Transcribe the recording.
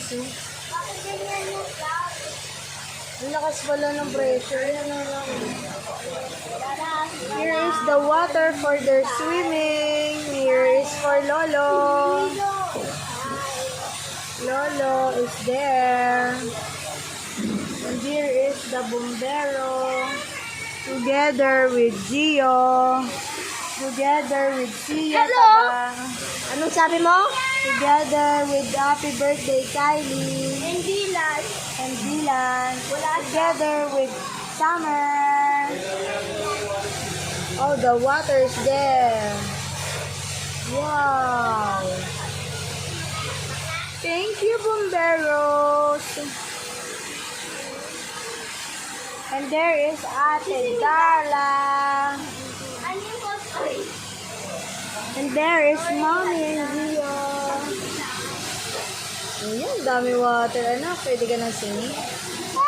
guys, oh. Ang lakas pala ng pressure. Here is the water for their swimming. Here is for Lolo. Lolo is there. And here is the bombero. Together with Gio. Together with Sia. Hello? Anong sabi mo? Together with Happy Birthday Kylie. And Dylan. And Dylan. Together with Summer. Oh, the water is there. Wow. Thank you, bomberos. And there is Ate Darla. And there is Mommy and Gio. Ayan, dami water. Ano, pwede ka na singing?